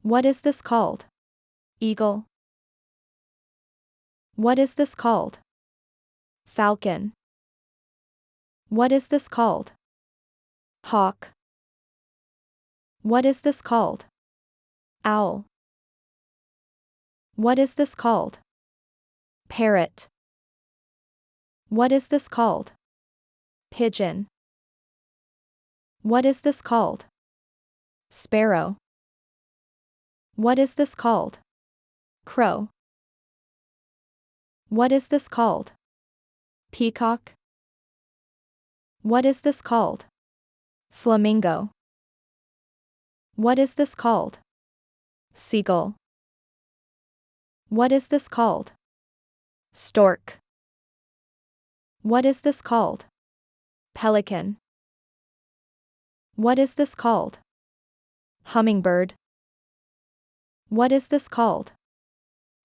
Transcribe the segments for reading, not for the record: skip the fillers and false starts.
What is this called? Eagle. What is this called? Falcon. What is this called? Hawk. What is this called? Owl. What is this called? Parrot. What is this called? Pigeon. What is this called? Sparrow. What is this called? Crow. What is this called? Peacock. What is this called? Flamingo. What is this called? Seagull. What is this called? Stork. What is this called? Pelican. What is this called? Hummingbird. What is this called?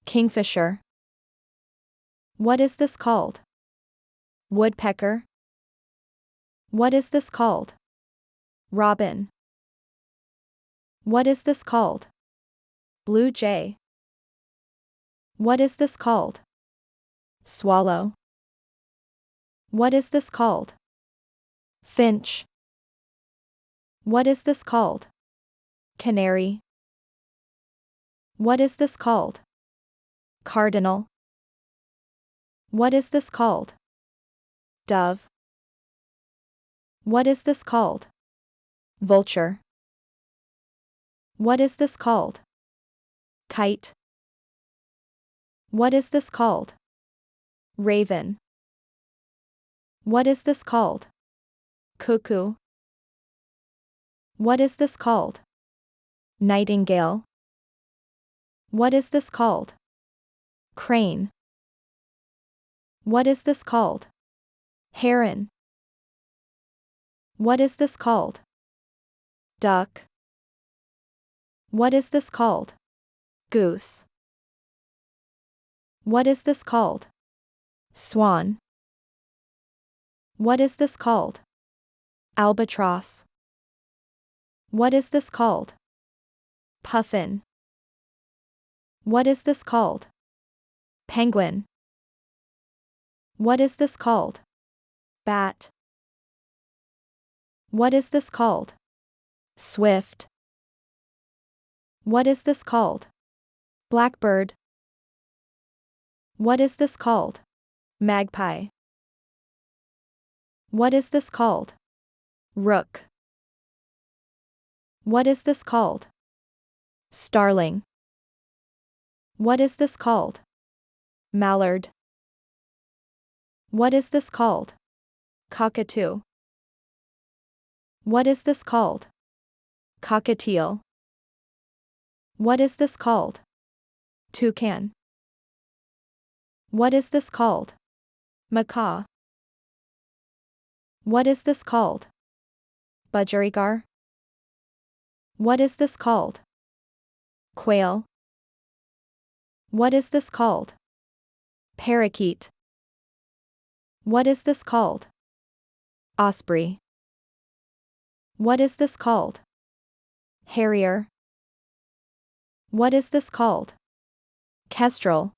Kingfisher. What is this called? Woodpecker. What is this called? Robin. What is this called? Blue jay. What is this called? Swallow. What is this called? Finch. What is this called? Canary. What is this called? Cardinal. What is this called? Dove. What is this called? Vulture. What is this called? Kite. What is this called? Raven. What is this called? Cuckoo. What is this called? Nightingale. What is this called? Crane. What is this called? Heron. What is this called? Duck. What is this called? Goose. What is this called? Swan. What is this called? Albatross. What is this called? Puffin. What is this called? Penguin. What is this called? Bat. What is this called? Swift. What is this called? Blackbird. What is this called? Magpie. What is this called? Rook. What is this called? Starling. What is this called? Mallard. What is this called? Cockatoo. What is this called? Cockatiel. What is this called? Toucan. What is this called? Macaw. What is this called? Budgerigar. What is this called? Quail. What is this called? Parakeet. What is this called? Osprey. What is this called? Harrier. What is this called? Kestrel.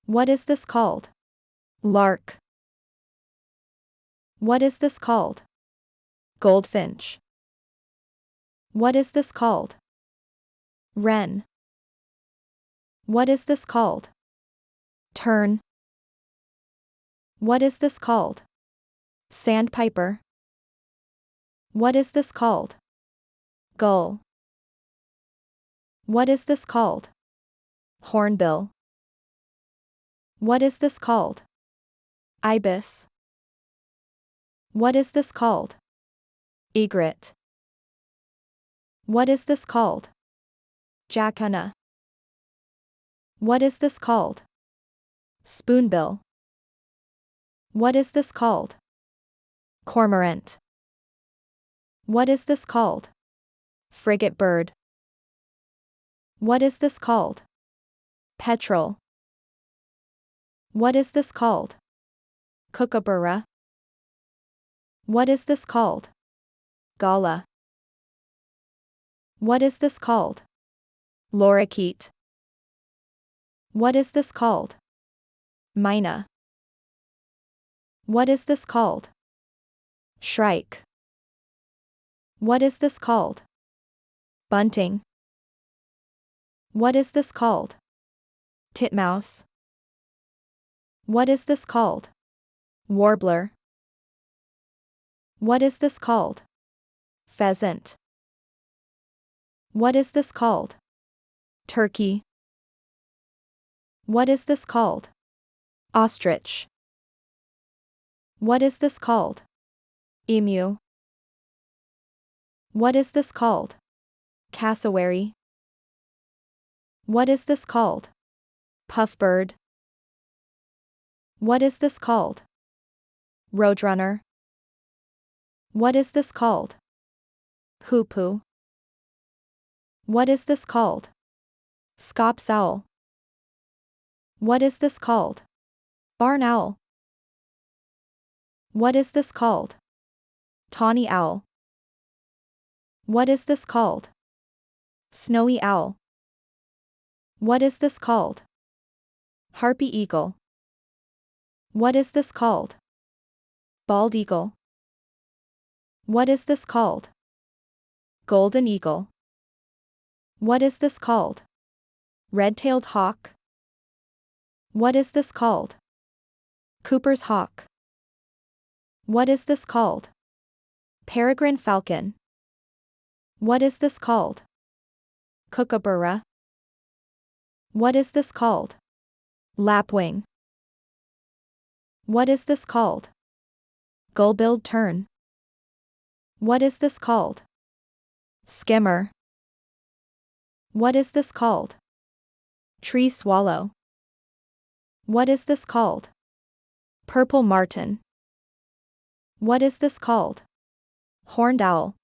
What is this called? Lark. What is this called? Goldfinch. What is this called? Wren. What is this called? Tern. What is this called? Sandpiper. What is this called? Gull. What is this called? Hornbill. What is this called? Ibis. What is this called? Egret. What is this called? Jacana. What is this called? Spoonbill. What is this called? Cormorant. What is this called? Frigate bird. What is this called? Petrel. What is this called? Kookaburra. What is this called? Gala. What is this called? Lorikeet. What is this called? Mina. What is this called? Shrike. What is this called? Bunting. What is this called? Titmouse. What is this called? Warbler. What is this called? Pheasant. What is this called? Turkey. What is this called? Ostrich. What is this called? Emu. What is this called? Cassowary. What is this called? Puffbird. What is this called? Roadrunner. What is this called? Hoopoe. What is this called? Scops owl. What is this called? Barn owl. What is this called? Tawny owl. What is this called? Snowy owl. What is this called? Harpy eagle. What is this called? Bald eagle. What is this called? Golden eagle. What is this called? Red-tailed hawk. What is this called? Cooper's hawk. What is this called? Peregrine falcon. What is this called? Kookaburra. What is this called? Lapwing. What is this called? Gull-billed tern. What is this called? Skimmer. What is this called? Tree swallow. What is this called? Purple martin. What is this called? Horned owl.